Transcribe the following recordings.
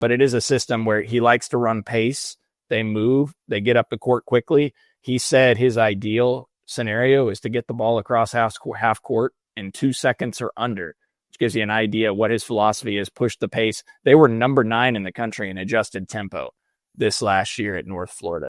but it is a system where he likes to run pace. They move, they get up the court quickly. He said his ideal scenario is to get the ball across half court in 2 seconds or under, which gives you an idea what his philosophy is. Push the pace. They were number 9 in the country in adjusted tempo this last year at North Florida.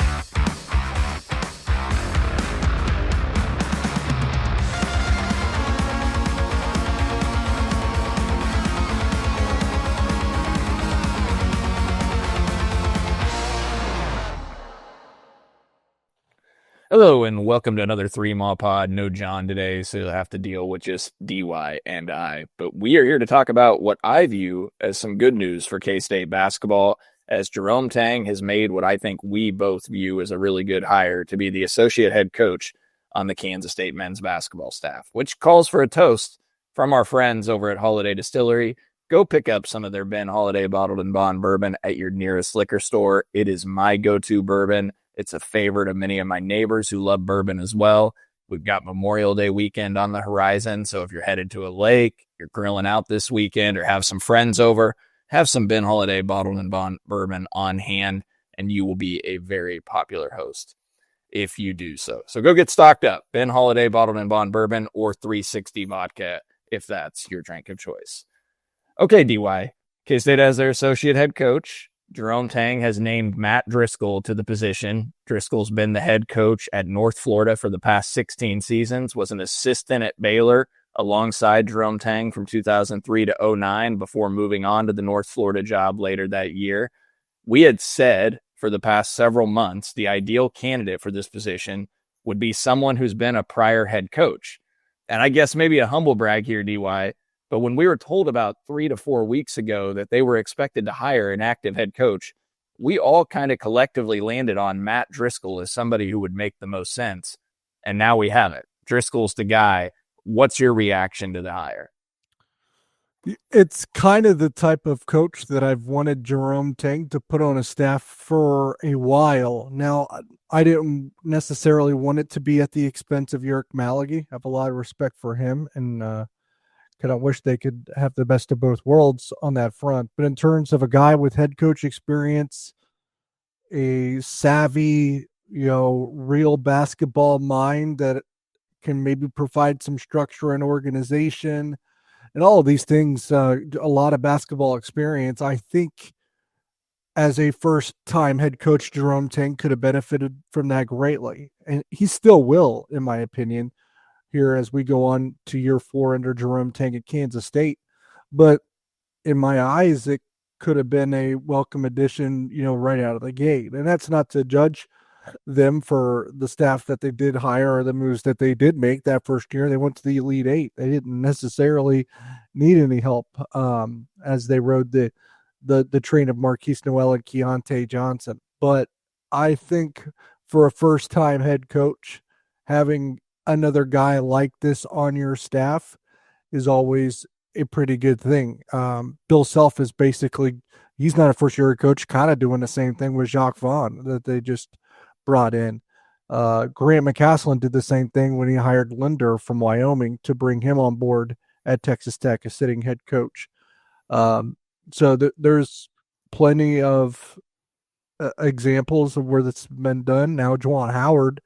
Hello and welcome to another 3-Mall Pod. No John today, so you'll have to deal with just DY and I. But we are here to talk about what I view as some good news for K-State basketball, as Jerome Tang has made what I think we both view as a really good hire to be the associate head coach on the Kansas State men's basketball staff, which calls for a toast from our friends over at Holiday Distillery. Go pick up some of their Ben Holiday Bottled and Bond bourbon at your nearest liquor store. It is my go-to bourbon. It's a favorite of many of my neighbors who love bourbon as well. We've got Memorial Day weekend on the horizon, so if you're headed to a lake, you're grilling out this weekend, or have some friends over, have some Ben Holiday Bottled and Bond bourbon on hand, and you will be a very popular host if you do so. So go get stocked up. Ben Holiday Bottled and Bond bourbon or 360 vodka, if that's your drink of choice. Okay, DY. K-State as their associate head coach. Jerome Tang has named Matt Driscoll to the position. Driscoll's been the head coach at North Florida for the past 16 seasons, was an assistant at Baylor alongside Jerome Tang from 2003 to 2009 before moving on to the North Florida job later that year. We had said for the past several months the ideal candidate for this position would be someone who's been a prior head coach. And I guess maybe a humble brag here, DY, but when we were told about 3 to 4 weeks ago that they were expected to hire an active head coach, we all kind of collectively landed on Matt Driscoll as somebody who would make the most sense. And now we have it. Driscoll's the guy. What's your reaction to the hire? It's kind of the type of coach that I've wanted Jerome Tang to put on a staff for a while. Now, I didn't necessarily want it to be at the expense of Yerk Malagy. I have a lot of respect for him, and I wish they could have the best of both worlds on that front. But in terms of a guy with head coach experience, a savvy, real basketball mind that can maybe provide some structure and organization and all of these things, a lot of basketball experience, I think as a first-time head coach, Jerome Tang could have benefited from that greatly. And he still will, in my opinion, here as we go on to year 4 under Jerome Tang at Kansas State. But in my eyes, it could have been a welcome addition, right out of the gate. And that's not to judge them for the staff that they did hire or the moves that they did make that first year. They went to the Elite 8. They didn't necessarily need any help as they rode the train of Marquise Noel and Keontae Johnson. But I think for a first-time head coach, having another guy like this on your staff is always a pretty good thing. Bill Self is he's not a first-year coach, kind of doing the same thing with Jacques Vaughn that they just brought in. Grant McCaslin did the same thing when he hired Linder from Wyoming to bring him on board at Texas Tech as sitting head coach. So there's plenty of examples of where that's been done. Now, Juwan Howard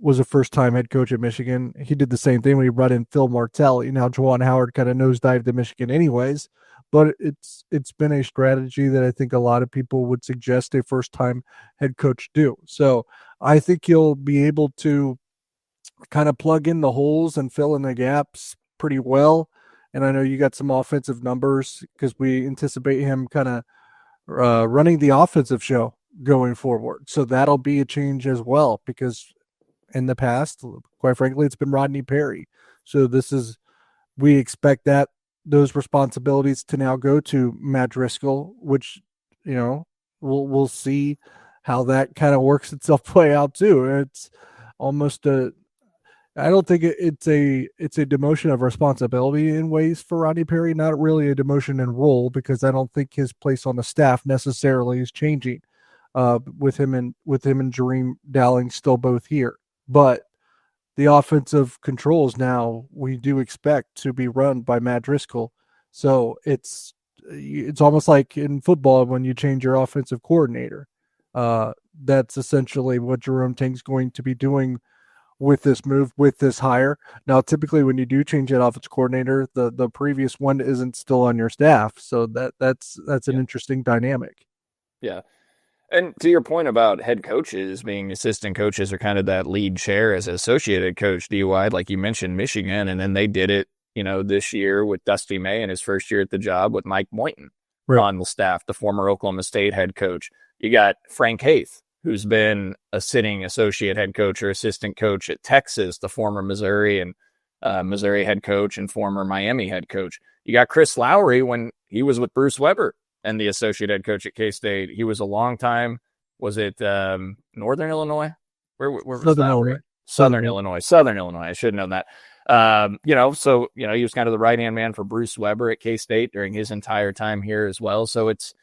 was a first-time head coach at Michigan. He did the same thing when he brought in Phil Martelli. Now, Juwan Howard kind of nosedived to Michigan anyways, but it's been a strategy that I think a lot of people would suggest a first-time head coach do. So I think you'll be able to kind of plug in the holes and fill in the gaps pretty well. And I know you got some offensive numbers because we anticipate him kind of running the offensive show going forward. So that'll be a change as well, because in the past, quite frankly, it's been Rodney Perry. So we expect those responsibilities to now go to Matt Driscoll, which, we'll see how that kind of works itself play out too. It's almost I don't think it's a demotion of responsibility in ways for Rodney Perry, not really a demotion in role, because I don't think his place on the staff necessarily is changing with him and Jareem Dowling still both here. But the offensive controls now we do expect to be run by Matt Driscoll. So it's it's almost like in football when you change your offensive coordinator. That's essentially what Jerome Tang's going to be doing with this move, with this hire. Now, typically, when you do change that offensive coordinator, the previous one isn't still on your staff, so that's an Yeah. interesting dynamic. Yeah. And to your point about head coaches being assistant coaches or kind of that lead chair as associate head coach, DY, like you mentioned, Michigan, and then they did it, this year with Dusty May in his first year at the job with Mike Boynton Right. on the staff, the former Oklahoma State head coach. You got Frank Haith, who's been a sitting associate head coach or assistant coach at Texas, the former Missouri and Missouri head coach and former Miami head coach. You got Chris Lowry when he was with Bruce Weber and the associate head coach at K-State. He was a long time. Was it Northern Illinois? Where was Southern that? Illinois. Southern Illinois. Southern Illinois. I should have known that. He was kind of the right-hand man for Bruce Weber at K-State during his entire time here as well. So it's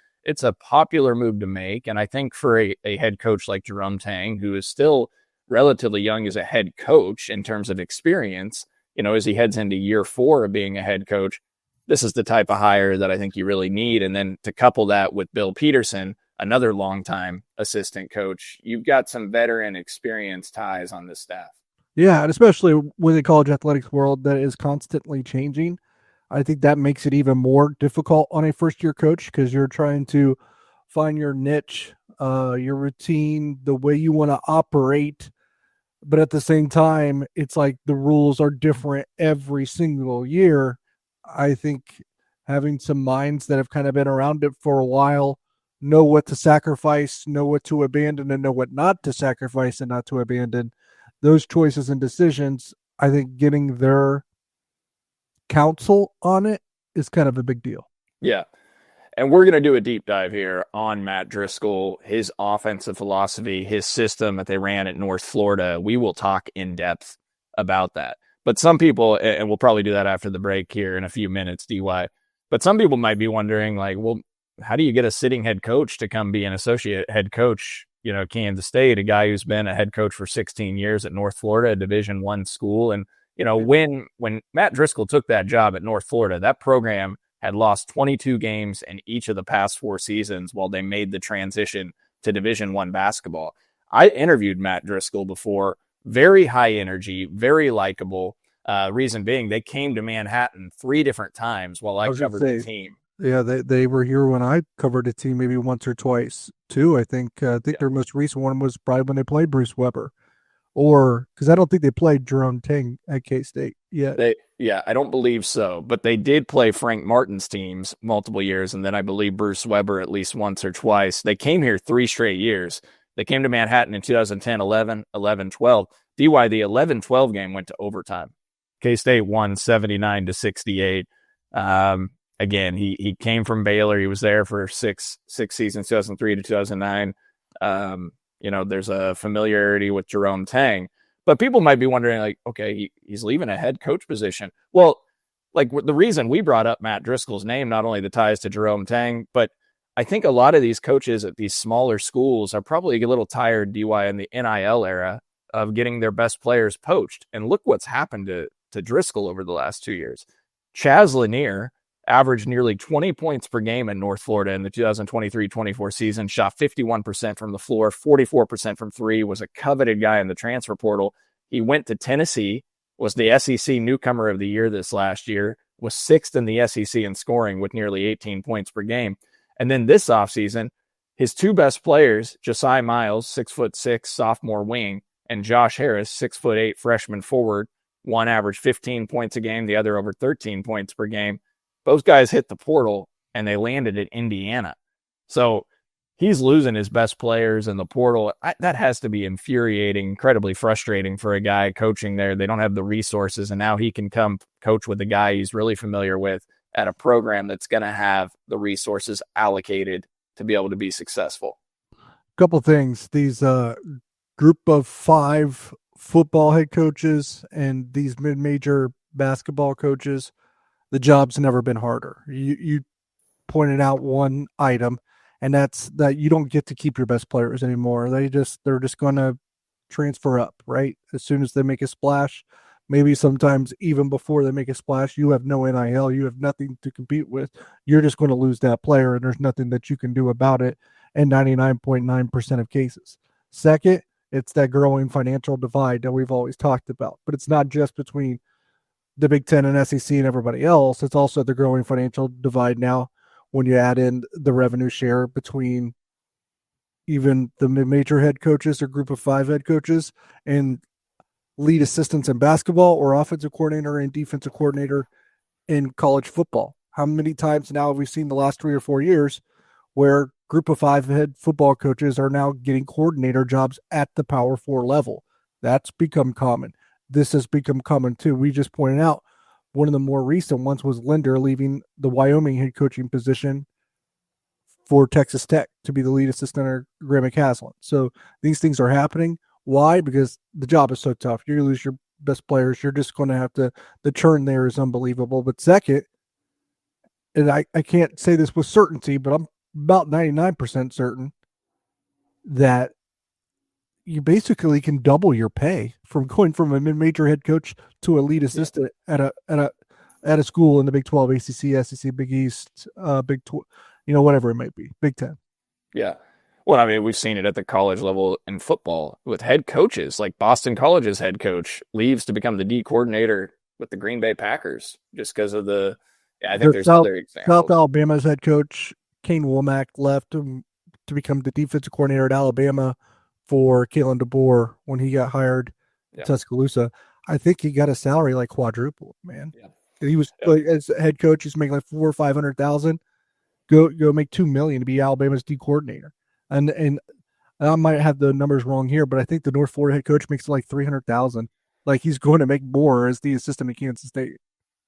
a popular move to make. And I think for a head coach like Jerome Tang, who is still relatively young as a head coach in terms of experience, as he heads into year 4 of being a head coach, this is the type of hire that I think you really need. And then to couple that with Bill Peterson, another longtime assistant coach, you've got some veteran experience ties on this staff. Yeah, and especially with the college athletics world that is constantly changing, I think that makes it even more difficult on a first-year coach because you're trying to find your niche, your routine, the way you want to operate. But at the same time, it's like the rules are different every single year. I think having some minds that have kind of been around it for a while know what to sacrifice, know what to abandon, and know what not to sacrifice and not to abandon. Those choices and decisions, I think getting their counsel on it is kind of a big deal. Yeah. And we're going to do a deep dive here on Matt Driscoll, his offensive philosophy, his system that they ran at North Florida. We will talk in depth about that. But some people, and we'll probably do that after the break here in a few minutes, DY, but some people might be wondering, like, well, how do you get a sitting head coach to come be an associate head coach, Kansas State, a guy who's been a head coach for 16 years at North Florida, a Division I school. And, when Matt Driscoll took that job at North Florida, that program had lost 22 games in each of the past 4 seasons while they made the transition to Division I basketball. I interviewed Matt Driscoll before. Very high energy, very likable. Reason being, they came to Manhattan 3 different times while I covered the team. Yeah, they were here when I covered a team maybe once or twice too. I think their most recent one was probably when they played Bruce Weber, or because I don't think they played Jerome Tang at K-State yet. I don't believe so, but they did play Frank Martin's teams multiple years, and then I believe Bruce Weber at least once or twice. They came here 3 straight years. They came to Manhattan in 2010, 11, 11, 12. DY, the 11-12 game went to overtime. K-State won 79-68. Again, he came from Baylor. He was there for six seasons, 2003 to 2009. There's a familiarity with Jerome Tang. But people might be wondering, like, okay, he's leaving a head coach position. Well, like the reason we brought up Matt Driscoll's name, not only the ties to Jerome Tang, but I think a lot of these coaches at these smaller schools are probably a little tired, DY, in the NIL era of getting their best players poached. And look what's happened to Driscoll over the last 2 years. Chaz Lanier averaged nearly 20 points per game in North Florida in the 2023-24 season, shot 51% from the floor, 44% from 3, was a coveted guy in the transfer portal. He went to Tennessee, was the SEC newcomer of the year this last year, was 6th in the SEC in scoring with nearly 18 points per game. And then this offseason, his 2 best players, Josiah Miles, 6'6", sophomore wing, and Josh Harris, 6'8", freshman forward, one averaged 15 points a game, the other over 13 points per game. Both guys hit the portal, and they landed at Indiana. So he's losing his best players in the portal. That has to be infuriating, incredibly frustrating for a guy coaching there. They don't have the resources, and now he can come coach with a guy he's really familiar with at a program that's going to have the resources allocated to be able to be successful. Couple things. These group of 5 football head coaches and these mid-major basketball coaches, the job's never been harder. You pointed out one item, and that's that you don't get to keep your best players anymore. They're just going to transfer up, right? As soon as they make a splash, Maybe sometimes even before they make a splash, you have no NIL, you have nothing to compete with. You're just going to lose that player, and there's nothing that you can do about it in 99.9% of cases. Second, it's that growing financial divide that we've always talked about. But it's not just between the Big Ten and SEC and everybody else. It's also the growing financial divide now when you add in the revenue share between even the major head coaches or group of 5 head coaches and lead assistants in basketball or offensive coordinator and defensive coordinator in college football. How many times now have we seen the last 3 or 4 years where group of 5 head football coaches are now getting coordinator jobs at the Power 4 level? That's become common. This has become common too. We just pointed out one of the more recent ones was Linder leaving the Wyoming head coaching position for Texas Tech to be the lead assistant under Graham McCaslin. So these things are happening. Why? Because the job is so tough. You're going to lose your best players. You're just going to have to, the churn there is unbelievable. But second, and I can't say this with certainty, but I'm about 99% certain that you basically can double your pay from going from a mid-major head coach to a lead assistant at a school in the Big 12, ACC, SEC, Big East, Big 12, whatever it might be, Big 10. Yeah. Well, I mean, we've seen it at the college level in football with head coaches. Like Boston College's head coach leaves to become the D coordinator with the Green Bay Packers just because of I think there's other examples. South Alabama's head coach, Kane Womack, left to become the defensive coordinator at Alabama for Kalen DeBoer when he got hired in Tuscaloosa. I think he got a salary like quadruple, man. Yeah. He was as head coach, he's making like $400,000 or $500,000. Go make $2 million to be Alabama's D coordinator. And I might have the numbers wrong here, but I think the North Florida head coach makes like $300,000. Like he's going to make more as the assistant at Kansas State.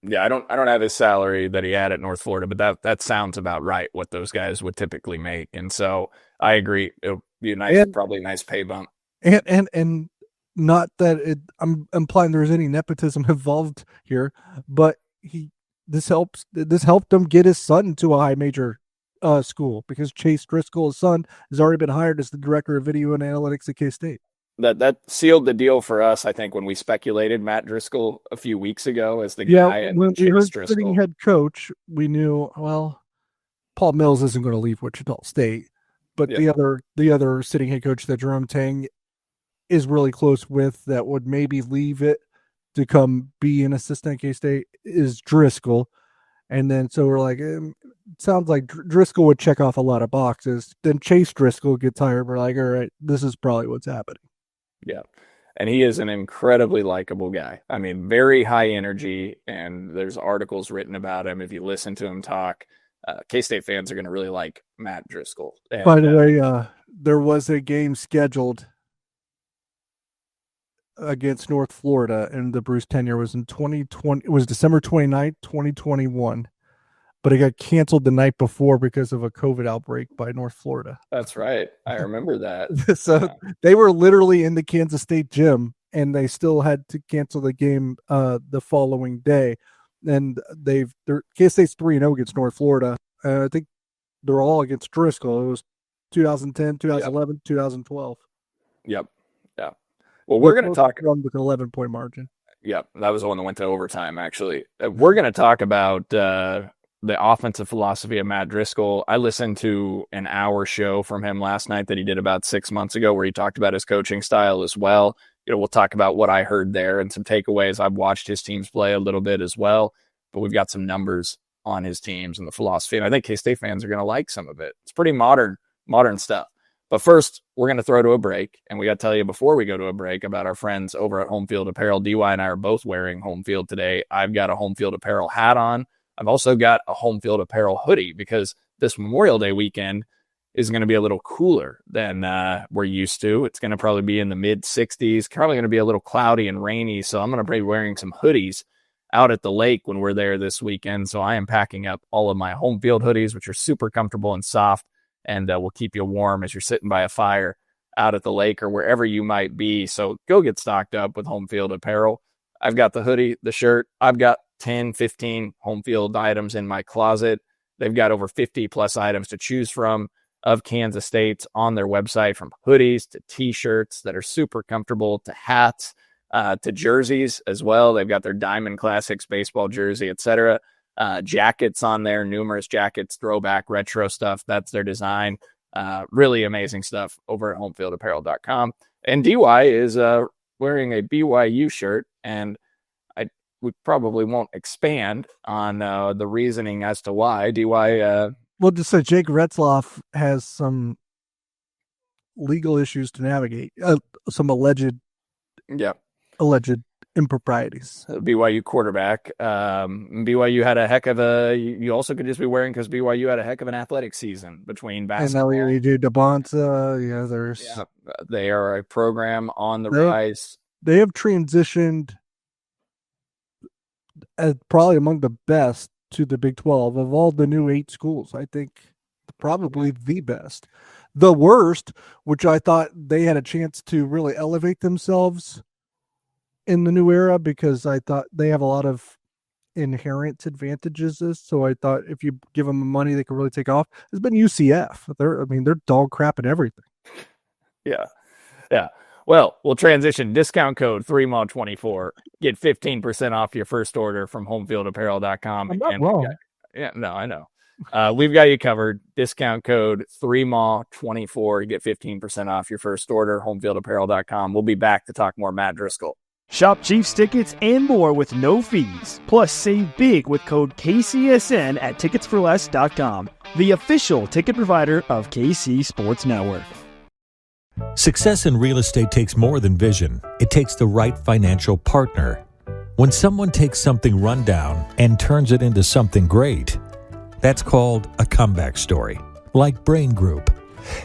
Yeah, I don't have his salary that he had at North Florida, but that sounds about right, what those guys would typically make. And so I agree. It'll be probably a nice pay bump. And not that I'm implying there's any nepotism involved here, but this helped him get his son to a high major school because Chase Driscoll, his son, has already been hired as the director of video and analytics at K-State. That sealed the deal for us, I think, when we speculated Matt Driscoll a few weeks ago as the guy. Yeah, when we heard sitting head coach, we knew, well, Paul Mills isn't going to leave Wichita State, but the other sitting head coach that Jerome Tang is really close with that would maybe leave it to come be an assistant at K-State is Driscoll. And then so we're like, it sounds like Driscoll would check off a lot of boxes. Then Chase Driscoll gets hired. We're like, all right, this is probably what's happening. Yeah. And he is an incredibly likable guy. I mean, very high energy, and there's articles written about him. If you listen to him talk, K-State fans are going to really like Matt Driscoll. And, by the way, there was a game scheduled against North Florida, and the Bruce tenure was in 2020. It was December 29th, 2021. But it got canceled the night before because of a COVID outbreak by North Florida. That's right. I remember that. So they were literally in the Kansas State gym, and they still had to cancel the game the following day. And K-State's 3-0 against North Florida. I think they're all against Driscoll. It was 2010, 2011, 2012. Yep. Yeah. Well, we're going to talk with an 11-point margin. Yep. That was the one that went to overtime, actually. We're going to talk about the offensive philosophy of Matt Driscoll. I listened to an hour show from him last night that he did about 6 months ago where he talked about his coaching style as well. We'll talk about what I heard there and some takeaways. I've watched his teams play a little bit as well, but we've got some numbers on his teams and the philosophy. And I think K-State fans are going to like some of it. It's pretty modern stuff. But first, we're going to throw to a break. And we got to tell you before we go to a break about our friends over at Home Field Apparel. DY and I are both wearing Home Field today. I've got a Home Field Apparel hat on. I've also got a Home Field Apparel hoodie because this Memorial Day weekend is going to be a little cooler than we're used to. It's going to probably be in the mid-60s, probably going to be a little cloudy and rainy. So I'm going to be wearing some hoodies out at the lake when we're there this weekend. So I am packing up all of my Home Field hoodies, which are super comfortable and soft, and will keep you warm as you're sitting by a fire out at the lake or wherever you might be. So go get stocked up with Home Field Apparel. I've got the hoodie, the shirt. I've got 10, 15 Home Field items in my closet. They've got over 50 plus items to choose from of Kansas State's on their website, from hoodies to t-shirts that are super comfortable to hats to jerseys as well. They've got their Diamond Classics baseball jersey, etc. Jackets on there, numerous jackets, throwback, retro stuff. That's their design. Really amazing stuff over at homefieldapparel.com. And DY is wearing a BYU shirt, and we probably won't expand on the reasoning as to why. DY... Well, just say Jake Retzloff has some legal issues to navigate, some alleged improprieties. BYU quarterback. BYU had a heck of you also could just be wearing because BYU had a heck of an athletic season between basketball. And now you do Devonta. They are a program on the rise. They have transitioned as probably among the best to the Big 12 of all the new 8 schools. I think probably the best. The worst, which I thought they had a chance to really elevate themselves in the new era because I thought they have a lot of inherent advantages. So I thought if you give them money, they could really take off. It's been UCF. They're dog crap and everything. Yeah. Well, we'll transition. Discount code 3MAW24. Get 15% off your first order from homefieldapparel.com. I'm not wrong. No, I know. We've got you covered. Discount code 3MAW24. You get 15% off your first order, homefieldapparel.com. We'll be back to talk more Matt Driscoll. Shop Chiefs tickets and more with no fees. Plus, save big with code KCSN at ticketsforless.com, the official ticket provider of KC Sports Network. Success in real estate takes more than vision. It takes the right financial partner. When someone takes something rundown and turns it into something great, that's called a comeback story, like Brain Group.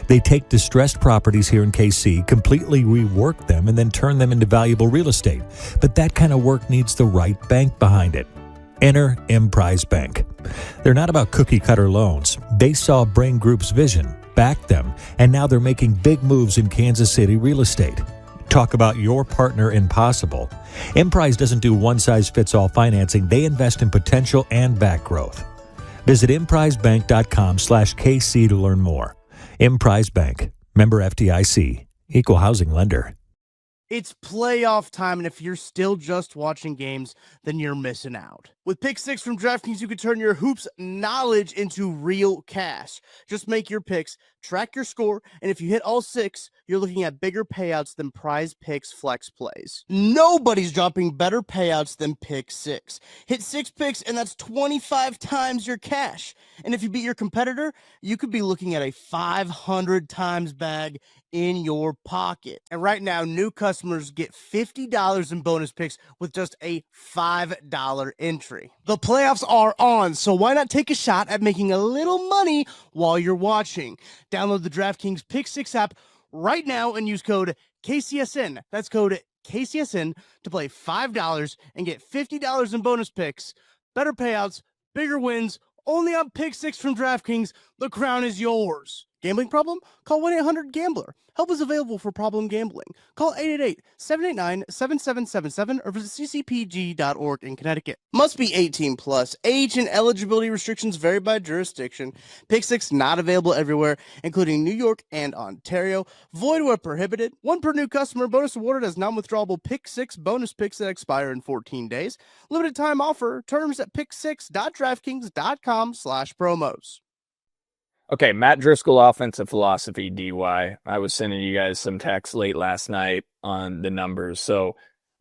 They take distressed properties here in KC, completely rework them, and then turn them into valuable real estate. But that kind of work needs the right bank behind it. Enter Emprise Bank. They're not about cookie-cutter loans. They saw Brain Group's vision, backed them, and now they're making big moves in Kansas City real estate. Talk about your partner in possible. Emprise doesn't do one-size-fits-all financing. They invest in potential and back growth. Visit emprisebank.com/KC to learn more. Emprise Bank, member FDIC, equal housing lender. It's playoff time, and if you're still just watching games, then you're missing out. With Pick 6 from DraftKings, you can turn your hoops knowledge into real cash. Just make your picks, track your score, and if you hit all 6, you're looking at bigger payouts than Prize Picks flex plays. Nobody's dropping better payouts than Pick 6. Hit 6 picks, and that's 25 times your cash. And if you beat your competitor, you could be looking at a 500 times bag in your pocket. And right now, new customers get $50 in bonus picks with just a $5 entry. The playoffs are on, so why not take a shot at making a little money while you're watching? Download the DraftKings Pick 6 app right now and use code KCSN. That's code KCSN to play $5 and get $50 in bonus picks. Better payouts, bigger wins, only on Pick 6 from DraftKings. The crown is yours. Gambling problem? Call 1-800-GAMBLER. Help is available for problem gambling. Call 888-789-7777 or visit ccpg.org in Connecticut. Must be 18 plus. Age and eligibility restrictions vary by jurisdiction. Pick 6 not available everywhere, including New York and Ontario. Void where prohibited. 1 per new customer. Bonus awarded as non-withdrawable Pick 6 bonus picks that expire in 14 days. Limited time offer. Terms at pick6.draftkings.com/promos. Okay, Matt Driscoll offensive philosophy, DY. I was sending you guys some text late last night on the numbers. So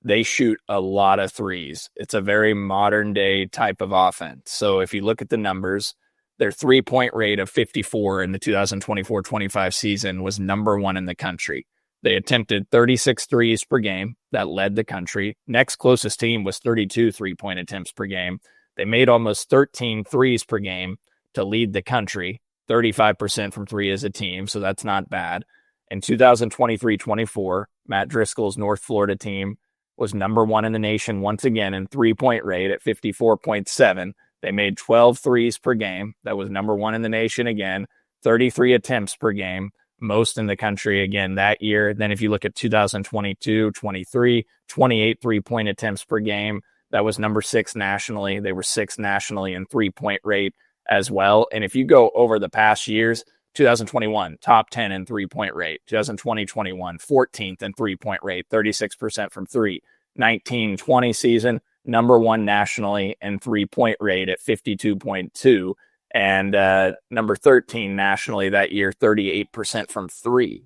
they shoot a lot of threes. It's a very modern day type of offense. So if you look at the numbers, their 3-point rate of 54 in the 2024-25 season was number 1 in the country. They attempted 36 threes per game. That led the country. Next closest team was 32 3-point attempts per game. They made almost 13 threes per game to lead the country. 35% from 3 as a team, so that's not bad. In 2023-24, Matt Driscoll's North Florida team was number 1 in the nation once again in 3-point rate at 54.7. They made 12 threes per game. That was number 1 in the nation again. 33 attempts per game, most in the country again that year. Then if you look at 2022-23, 28 3-point attempts per game. That was number 6 nationally. They were 6th nationally in 3-point rate as well. And if you go over the past years, 2021, top 10 in 3-point rate. 2020-21, 14th in 3-point rate, 36% from 3. 19-20 season, number 1 nationally in 3-point rate at 52.2, and number 13 nationally that year, 38% from 3,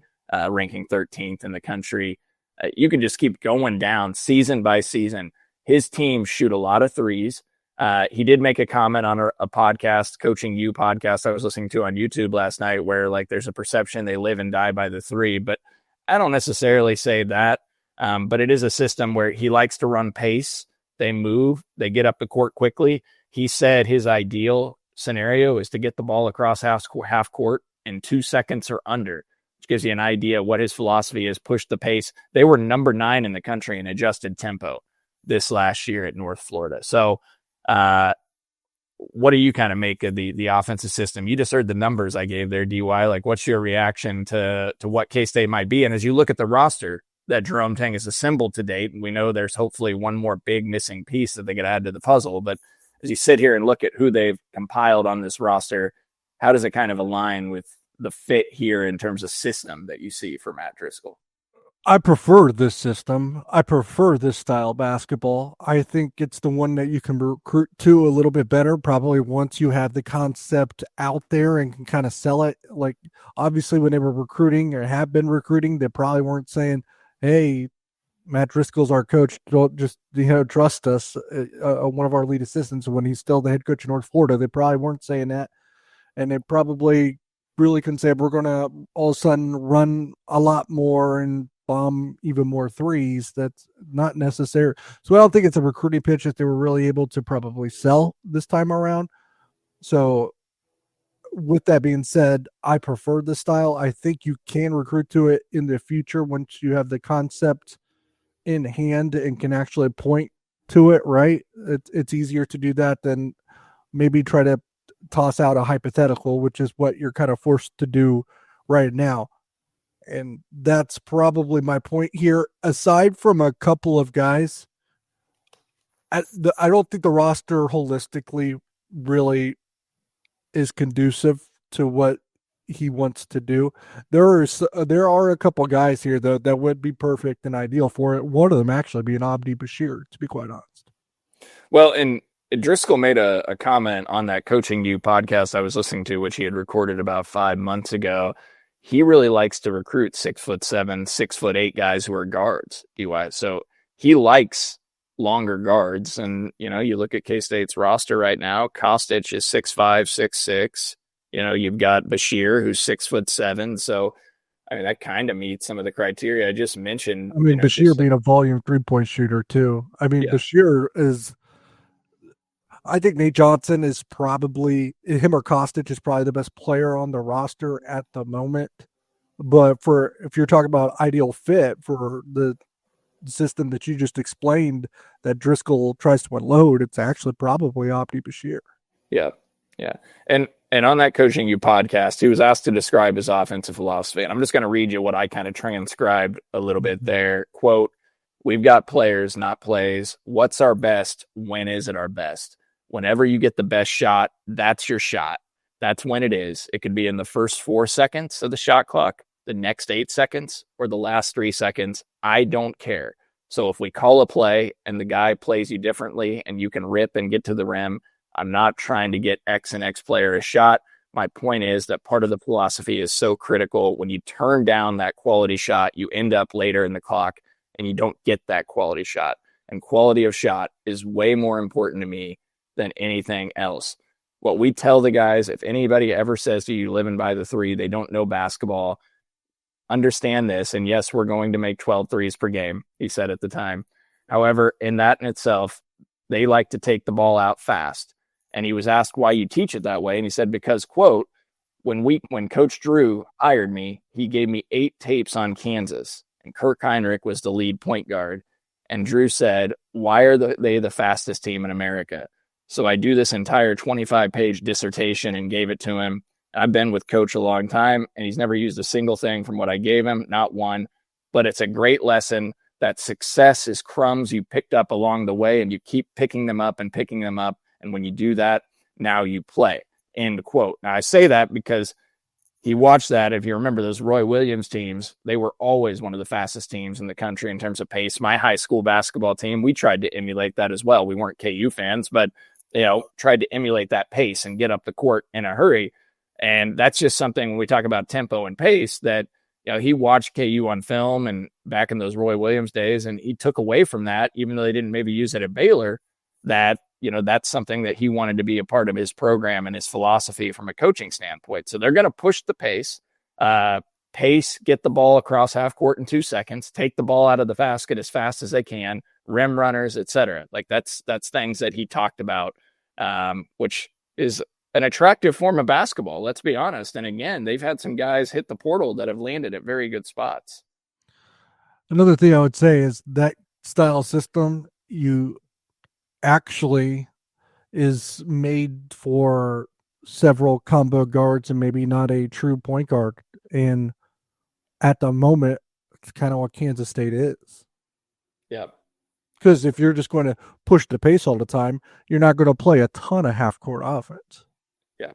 ranking 13th in the country. You can just keep going down season by season. His teams shoot a lot of threes. He did make a comment on a podcast, Coaching You podcast I was listening to on YouTube last night, where like there's a perception they live and die by the three, but I don't necessarily say that. But it is a system where he likes to run pace. They move, they get up the court quickly. He said his ideal scenario is to get the ball across half court in 2 seconds or under, which gives you an idea what his philosophy is. Push the pace. They were number 9 in the country in adjusted tempo this last year at North Florida. So, what do you kind of make of the offensive system? You just heard the numbers I gave there, DY. Like, what's your reaction to what K-State might be? And as you look at the roster that Jerome Tang has assembled to date, we know there's hopefully one more big missing piece that they could add to the puzzle. But as you sit here and look at who they've compiled on this roster, how does it kind of align with the fit here in terms of system that you see for Matt Driscoll? I prefer this system. I prefer this style of basketball. I think it's the one that you can recruit to a little bit better, probably once you have the concept out there and can kind of sell it. Like, obviously, when they were recruiting or have been recruiting, they probably weren't saying, hey, Matt Driscoll's our coach. Don't just, trust us. One of our lead assistants, when he's still the head coach in North Florida, they probably weren't saying that. And they probably really couldn't say, we're going to all of a sudden run a lot more and bomb even more threes. That's not necessary. So I don't think it's a recruiting pitch that they were really able to probably sell this time around. So with that being said, I prefer the style. I think you can recruit to it in the future once you have the concept in hand and can actually point to it, right? It's easier to do that than maybe try to toss out a hypothetical, which is what you're kind of forced to do right now. And that's probably my point here. Aside from a couple of guys, I don't think the roster holistically really is conducive to what he wants to do. There are a couple guys here though that would be perfect and ideal for it. One of them actually being Abdi Bashir, to be quite honest. Well, and Driscoll made a comment on that Coaching You podcast I was listening to, which he had recorded about 5 months ago. He really likes to recruit 6'7", 6'8" guys who are guards. So he likes longer guards. And, you look at K-State's roster right now, Kostic is 6'5", 6'6". You've got Bashir, who's 6'7". So, that kind of meets some of the criteria I just mentioned. Bashir being a volume 3-point shooter too. Bashir is, I think Nate Johnson is probably, him or Kostic is probably the best player on the roster at the moment. But if you're talking about ideal fit for the system that you just explained that Driscoll tries to unload, it's actually probably Abdi Bashir. Yeah. And on that Coaching You podcast, he was asked to describe his offensive philosophy. And I'm just going to read you what I kind of transcribed a little bit there. Quote, "We've got players, not plays. What's our best? When is it our best? Whenever you get the best shot, that's your shot. That's when it is. It could be in the first 4 seconds of the shot clock, the next 8 seconds, or the last 3 seconds. I don't care. So if we call a play and the guy plays you differently and you can rip and get to the rim, I'm not trying to get X and X player a shot. My point is that part of the philosophy is so critical. When you turn down that quality shot, you end up later in the clock and you don't get that quality shot. And quality of shot is way more important to me than anything else. What we tell the guys, if anybody ever says to you living by the three, they don't know basketball, understand this. And yes, we're going to make 12 threes per game, he said at the time. However, in that in itself, they like to take the ball out fast. And he was asked why you teach it that way. And he said, because, quote, when Coach Drew hired me, he gave me 8 tapes on Kansas. And Kirk Heinrich was the lead point guard. And Drew said, why are they the fastest team in America? So I do this entire 25-page dissertation and gave it to him. I've been with Coach a long time, and he's never used a single thing from what I gave him, not one. But it's a great lesson that success is crumbs you picked up along the way, and you keep picking them up and picking them up. And when you do that, now you play. End quote. Now, I say that because he watched that. If you remember those Roy Williams teams, they were always one of the fastest teams in the country in terms of pace. My high school basketball team, we tried to emulate that as well. We weren't KU fans, but tried to emulate that pace and get up the court in a hurry. And that's just something when we talk about tempo and pace that, he watched KU on film and back in those Roy Williams days, and he took away from that, even though they didn't maybe use it at Baylor, that, that's something that he wanted to be a part of his program and his philosophy from a coaching standpoint. So they're going to push the pace, get the ball across half court in 2 seconds, take the ball out of the basket as fast as they can, rim runners, etc. Like that's things that he talked about, which is an attractive form of basketball, let's be honest. And again, they've had some guys hit the portal that have landed at very good spots. Another thing I would say is that style system actually is made for several combo guards and maybe not a true point guard. And at the moment, it's kind of what Kansas State is. Yeah. Because if you're just going to push the pace all the time, you're not going to play a ton of half-court offense. Yeah.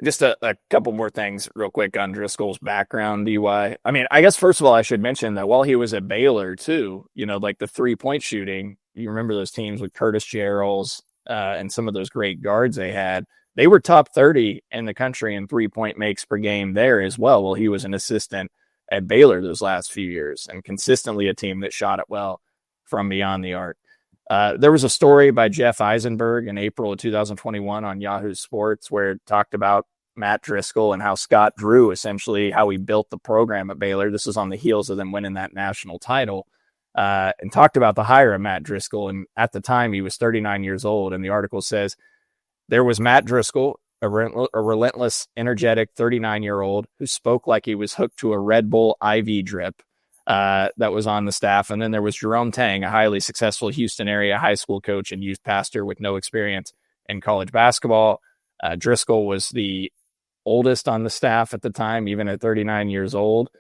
Just a couple more things real quick on Driscoll's background, DY. I mean, I guess first of all, I should mention that while he was at Baylor too, like the 3-point shooting, you remember those teams with Curtis Jarrells and some of those great guards they had. They were top 30 in the country in 3-point makes per game there as well. Well, he was an assistant at Baylor those last few years and consistently a team that shot it well from beyond the arc. There was a story by Jeff Eisenberg in April of 2021 on Yahoo Sports where it talked about Matt Driscoll and how Scott Drew, essentially how he built the program at Baylor. This was on the heels of them winning that national title, and talked about the hire of Matt Driscoll. And at the time, he was 39 years old. And the article says, there was Matt Driscoll, a relentless, energetic 39-year-old who spoke like he was hooked to a Red Bull IV drip that was on the staff. And then there was Jerome Tang, a highly successful Houston area high school coach and youth pastor with no experience in college basketball. Driscoll was the oldest on the staff at the time, even at 39 years old.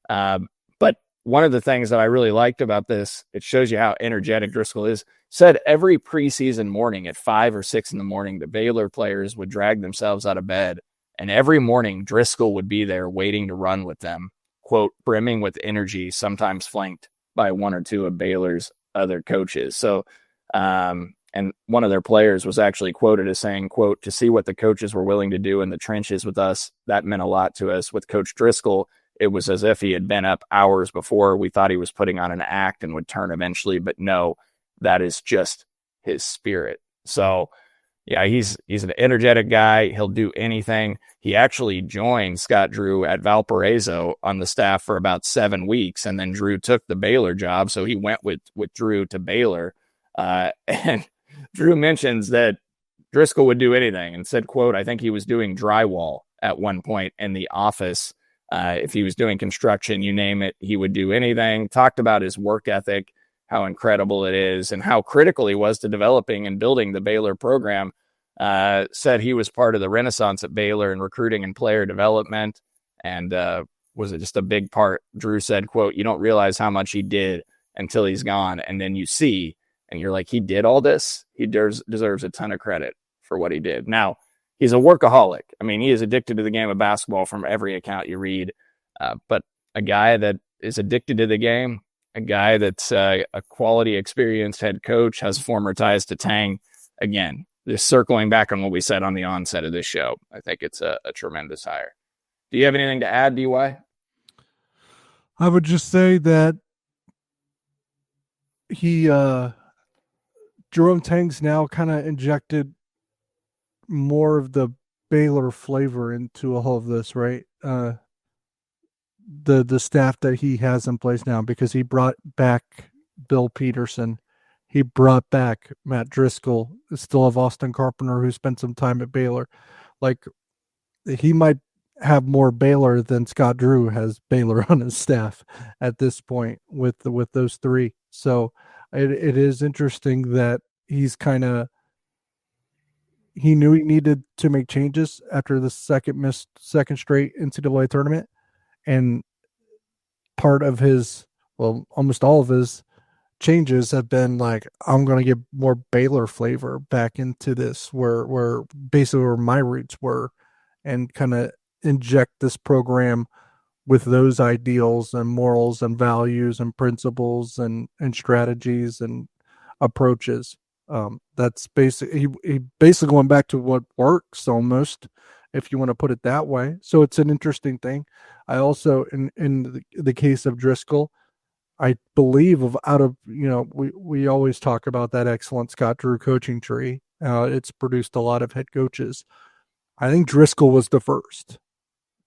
But one of the things that I really liked about this, it shows you how energetic Driscoll is, said every preseason morning at 5 or 6 in the morning, the Baylor players would drag themselves out of bed. And every morning Driscoll would be there waiting to run with them, quote, brimming with energy, sometimes flanked by one or two of Baylor's other coaches. So, and one of their players was actually quoted as saying, quote, to see what the coaches were willing to do in the trenches with us, that meant a lot to us. With Coach Driscoll, it was as if he had been up hours before. We thought he was putting on an act and would turn eventually, but no, that is just his spirit. So, yeah, he's an energetic guy. He'll do anything. He actually joined Scott Drew at Valparaiso on the staff for about 7 weeks, and then Drew took the Baylor job, so he went with Drew to Baylor. And Drew mentions that Driscoll would do anything and said, quote, I think he was doing drywall at one point in the office. If he was doing construction, you name it, he would do anything. Talked about his work ethic, how incredible it is, and how critical he was to developing and building the Baylor program. Said he was part of the renaissance at Baylor in recruiting and player development, and was it just a big part. Drew said, quote, you don't realize how much he did until he's gone, and then you see, and you're like, he did all this? He deserves a ton of credit for what he did. Now, he's a workaholic. I mean, he is addicted to the game of basketball from every account you read, but a guy that is addicted to the game, a guy that's a quality, experienced head coach, has former ties to Tang. Again, just circling back on what we said on the onset of this show, I think it's a tremendous hire. Do you have anything to add, DY? I would just say that Jerome Tang's now kind of injected more of the Baylor flavor into all of this, right? The staff that he has in place now, because he brought back Bill Peterson, he brought back Matt Driscoll, still have Austin Carpenter, who spent some time at Baylor. Like, he might have more Baylor than Scott Drew has Baylor on his staff at this point with those three. So it is interesting that he's he knew he needed to make changes after the second straight NCAA tournament. And part of almost all of his changes have been like, I'm going to get more Baylor flavor back into this, where basically where my roots were, and kind of inject this program with those ideals and morals and values and principles and strategies and approaches. That's he basically going back to what works almost, if you want to put it that way. So it's an interesting thing. I also, in the case of Driscoll, I believe we always talk about that excellent Scott Drew coaching tree. It's produced a lot of head coaches. I think Driscoll was the first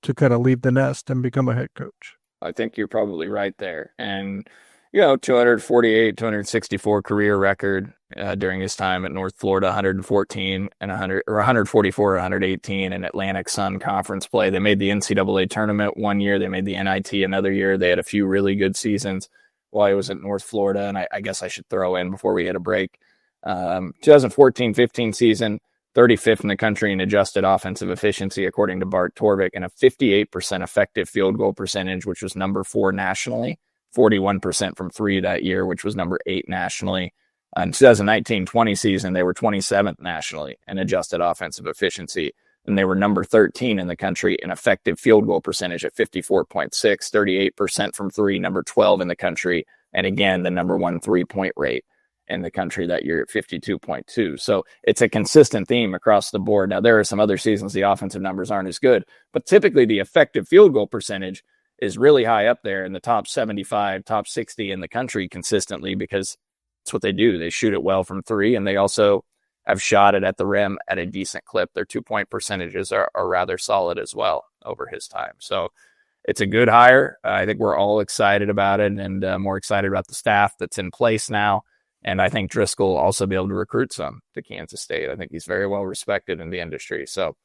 to kind of leave the nest and become a head coach. I think you're probably right there. And, 248, 264 career record during his time at North Florida, 114 and 144, 118 in Atlantic Sun Conference play. They made the NCAA tournament one year. They made the NIT another year. They had a few really good seasons while he was at North Florida. And I guess I should throw in before we hit a break. 2014-15 season, 35th in the country in adjusted offensive efficiency, according to Bart Torvik, and a 58% effective field goal percentage, which was number 4 nationally, 41% from 3 that year, which was number 8 nationally. In 2019-20 season, they were 27th nationally in adjusted offensive efficiency, and they were number 13 in the country in effective field goal percentage at 54.6, 38% from 3, number 12 in the country, and again, the number 1 3-point rate in the country that year at 52.2. So it's a consistent theme across the board. Now, there are some other seasons the offensive numbers aren't as good, but typically the effective field goal percentage is really high up there in the top 75, top 60 in the country consistently, because it's what they do. They shoot it well from 3, and they also have shot it at the rim at a decent clip. Their 2-point percentages are rather solid as well over his time. So it's a good hire. I think we're all excited about it, and more excited about the staff that's in place now. And I think Driscoll will also be able to recruit some to Kansas State. I think he's very well respected in the industry. So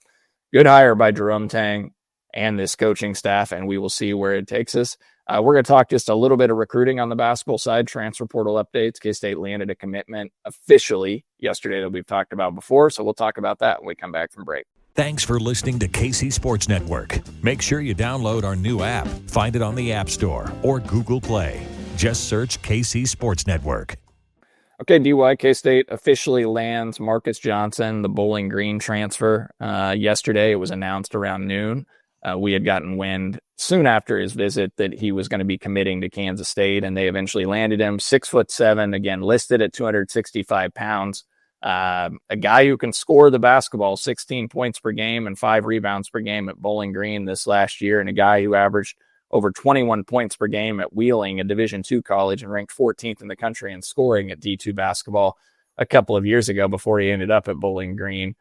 good hire by Jerome Tang and this coaching staff, and we will see where it takes us. We're going to talk just a little bit of recruiting on the basketball side, transfer portal updates. K-State landed a commitment officially yesterday that we've talked about before, so we'll talk about that when we come back from break. Thanks for listening to KC Sports Network. Make sure you download our new app. Find it on the App Store or Google Play. Just search KC Sports Network. Okay, DY, K-State officially lands Marcus Johnson, the Bowling Green transfer. Yesterday, it was announced around noon. We had gotten wind soon after his visit that he was going to be committing to Kansas State, and they eventually landed him. 6'7", again, listed at 265 pounds. A guy who can score the basketball, 16 points per game and 5 rebounds per game at Bowling Green this last year, and a guy who averaged over 21 points per game at Wheeling, a Division II college, and ranked 14th in the country in scoring at D2 basketball a couple of years ago before he ended up at Bowling Green.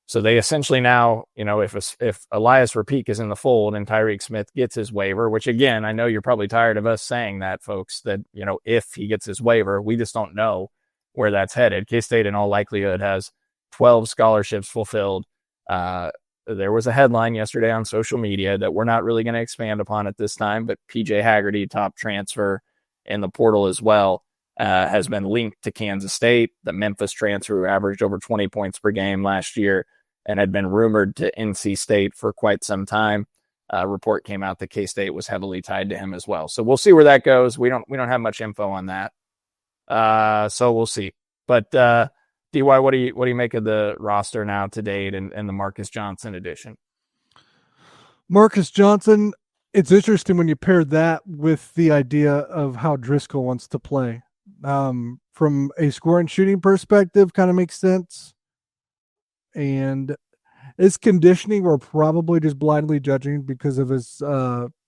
So they essentially now, if Elias Rapique is in the fold and Tyreek Smith gets his waiver, which again, I know you're probably tired of us saying that, folks, that, if he gets his waiver, we just don't know where that's headed. K-State in all likelihood has 12 scholarships fulfilled. There was a headline yesterday on social media that we're not really going to expand upon at this time, but PJ Haggerty, top transfer in the portal as well, has been linked to Kansas State. The Memphis transfer who averaged over 20 points per game last year and had been rumored to NC State for quite some time. A report came out that K-State was heavily tied to him as well. So we'll see where that goes. We don't have much info on that. So we'll see. But DY, what do you make of the roster now to date and the Marcus Johnson addition? Marcus Johnson, it's interesting when you pair that with the idea of how Driscoll wants to play. From a score and shooting perspective, kind of makes sense. And his conditioning, we're probably just blindly judging because of his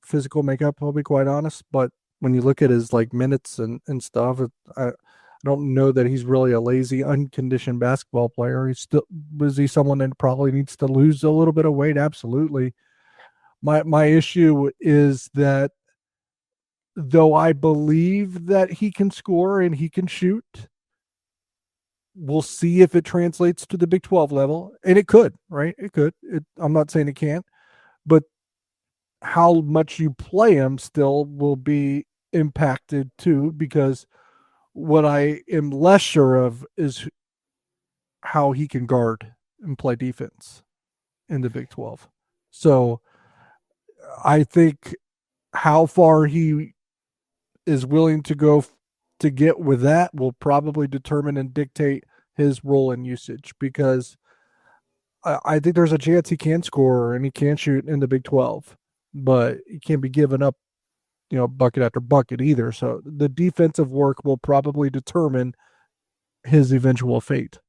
physical makeup, I'll be quite honest. But when you look at his minutes and stuff, I don't know that he's really a lazy, unconditioned basketball player. Is he someone that probably needs to lose a little bit of weight? Absolutely. My issue is that though I believe that he can score and he can shoot, we'll see if it translates to the Big 12 level. And it could, right? It could. I'm not saying it can't. But how much you play him still will be impacted too, because what I am less sure of is how he can guard and play defense in the Big 12. So I think how far he is willing to go to get with that will probably determine and dictate his role and usage, because I think there's a chance he can score and he can shoot in the Big 12, but he can't be giving up, bucket after bucket either. So the defensive work will probably determine his eventual fate.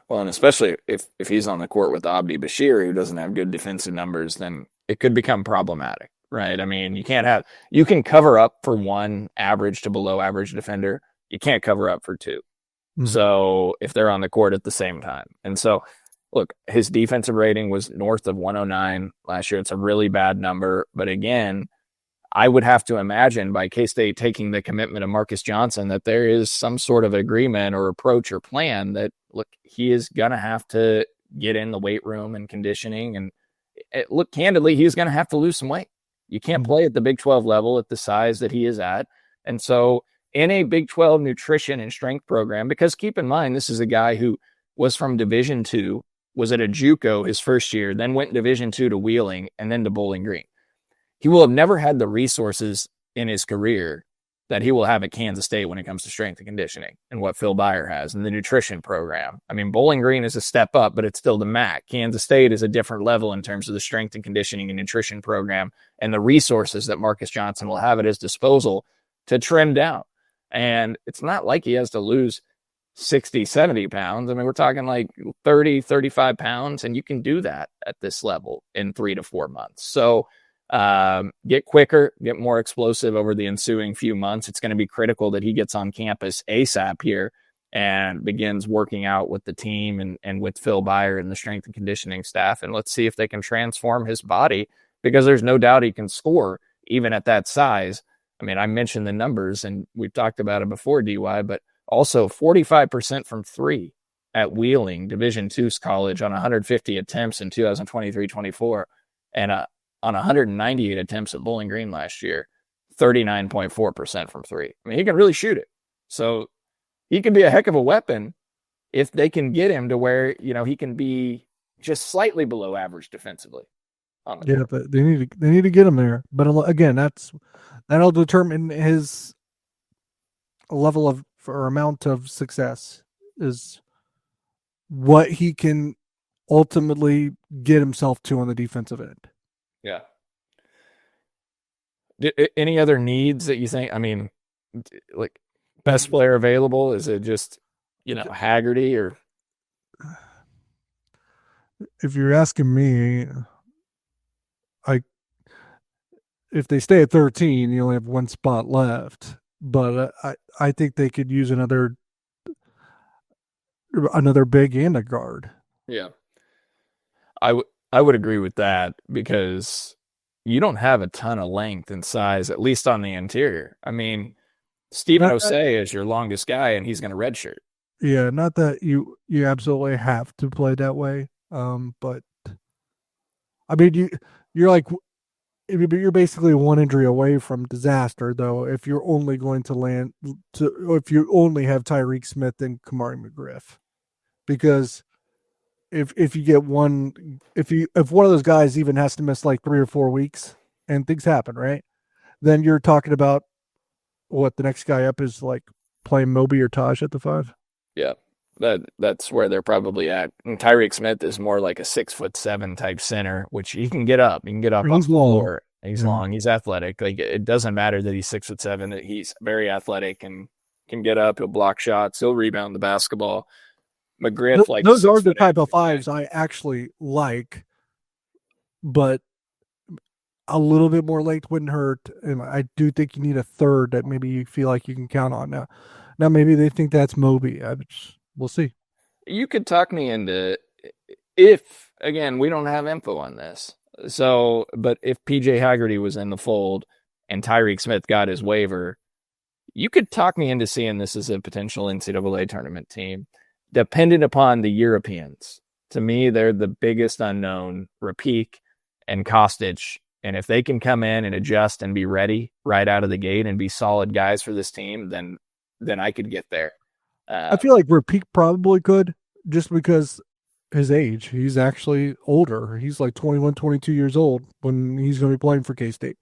Well, and especially if he's on the court with Abdi Bashir, who doesn't have good defensive numbers, then it could become problematic, right? I mean, you can cover up for one average to below average defender. You can't cover up for two. Mm-hmm. So if they're on the court at the same time. And so, look, his defensive rating was north of 109 last year. It's a really bad number. But again, I would have to imagine by K-State taking the commitment of Marcus Johnson that there is some sort of agreement or approach or plan that, look, he is going to have to get in the weight room and conditioning. And look, candidly, he's going to have to lose some weight. You can't play at the Big 12 level at the size that he is at. And so in a Big 12 nutrition and strength program, because keep in mind, this is a guy who was from Division II, was at a JUCO his first year, then went Division II to Wheeling and then to Bowling Green. He will have never had the resources in his career that he will have at Kansas State when it comes to strength and conditioning and what Phil Byer has and the nutrition program. I mean, Bowling Green is a step up, but it's still the MAC. Kansas State is a different level in terms of the strength and conditioning and nutrition program and the resources that Marcus Johnson will have at his disposal to trim down. And it's not like he has to lose 60, 70 pounds. I mean, we're talking like 30, 35 pounds, and you can do that at this level in 3 to 4 months. So, get quicker, get more explosive over the ensuing few months. It's going to be critical that he gets on campus ASAP here and begins working out with the team and with Phil Byer and the strength and conditioning staff. And let's see if they can transform his body, because there's no doubt he can score even at that size. I mean, I mentioned the numbers and we've talked about it before, DY, but also 45% from three at Wheeling, Division II college, on 150 attempts in 2023-24, and on 198 attempts at Bowling Green last year, 39.4% from three. I mean, he can really shoot it. So he can be a heck of a weapon if they can get him to where, he can be just slightly below average defensively. Yeah, but they need to get him there. But again, that'll determine his level of or amount of success, is what he can ultimately get himself to on the defensive end. Yeah. Any other needs that you think? I mean, like best player available? Is it just Haggerty or? If you're asking me, if they stay at 13, you only have one spot left. But I think they could use another big and a guard. Yeah, I would agree with that, because you don't have a ton of length and size, at least on the interior. I mean, Stephen Osei is your longest guy, and he's going to redshirt. Yeah, not that you absolutely have to play that way. But I mean, you're basically one injury away from disaster, though, if you're only going to if you only have Tyreek Smith and Kamari McGriff, because if you get if one of those guys even has to miss like 3 or 4 weeks, and things happen, right? Then you're talking about what the next guy up is, like playing Moby or Taj at the 5. Yeah, that's where they're probably at. And Tyreek Smith is more like a 6'7" type center, which he can get up. He can get up on the floor. He's long. He's athletic. Like, it doesn't matter that he's 6'7". That he's very athletic and can get up. He'll block shots. He'll rebound the basketball. McGriff, those are the type of fives I actually like, but a little bit more length wouldn't hurt. And I do think you need a third that maybe you feel like you can count on now. Now maybe they think that's Moby. We'll see. You could talk me into, if, again, we don't have info on this. So, but if PJ Haggerty was in the fold and Tyreek Smith got his waiver, you could talk me into seeing this as a potential NCAA tournament team, dependent upon the Europeans. To me, they're the biggest unknown, Rapik and Kostic. And if they can come in and adjust and be ready right out of the gate and be solid guys for this team, then I could get there. I feel like Rapik probably could, just because his age. He's actually older. He's like 21, 22 years old when he's going to be playing for K-State.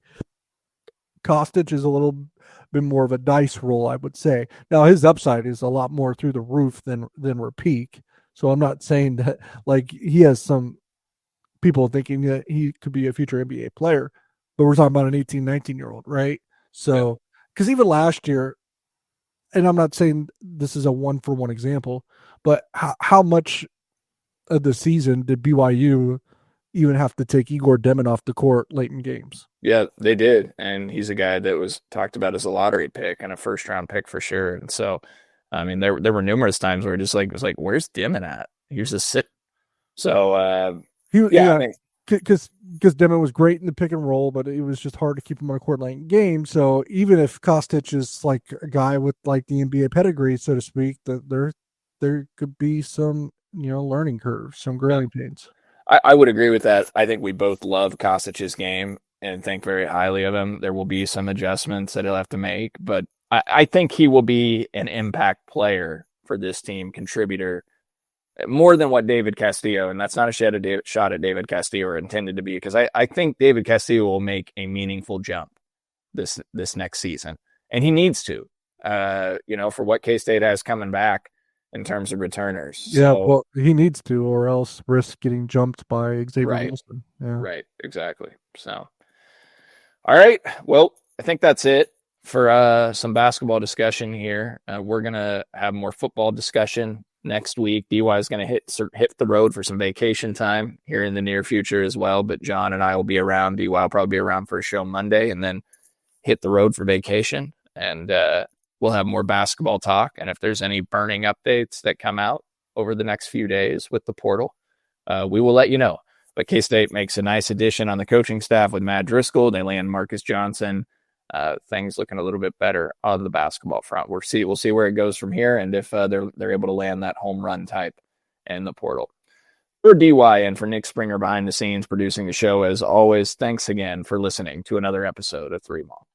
Kostic is a little bit more of a dice roll, I would say. Now, his upside is a lot more through the roof than Rapik. So I'm not saying that like he has some people thinking that he could be a future NBA player, but we're talking about an 18, 19-year-old, right? So, because even last year, and I'm not saying this is a one-for-one example, but how much of the season did BYU even have to take Igor Demon off the court late in games? Yeah, they did. And he's a guy that was talked about as a lottery pick and a first-round pick for sure. And so, I mean, there were numerous times where it was like, where's Demon at? Here's a sit. So, I mean, because Demon was great in the pick and roll, but it was just hard to keep him on a court late in game. So even if Kostic is like a guy with like the NBA pedigree, so to speak, that there could be some learning curves, some growing pains. I would agree with that. I think we both love Kostic's game and think very highly of him. There will be some adjustments that he'll have to make, but I think he will be an impact player for this team, contributor, more than what David Castillo, and that's not a shot at David Castillo or intended to be, because I think David Castillo will make a meaningful jump this next season, and he needs to, for what K-State has coming back in terms of returners. Yeah, well, he needs to, or else risk getting jumped by Xavier Wilson. Yeah. Right, exactly. So, all right, well, I think that's it for some basketball discussion here. We're gonna have more football discussion next week. DY is going to hit the road for some vacation time here in the near future as well. But John and I will be around. DY will probably be around for a show Monday and then hit the road for vacation. And we'll have more basketball talk. And if there's any burning updates that come out over the next few days with the portal, we will let you know. But K-State makes a nice addition on the coaching staff with Matt Driscoll. They land Marcus Johnson. Things looking a little bit better on the basketball front. We'll see where it goes from here, and if they're able to land that home run type in the portal. For DY and for Nick Springer behind the scenes producing the show, as always, thanks again for listening to another episode of 3 Mall.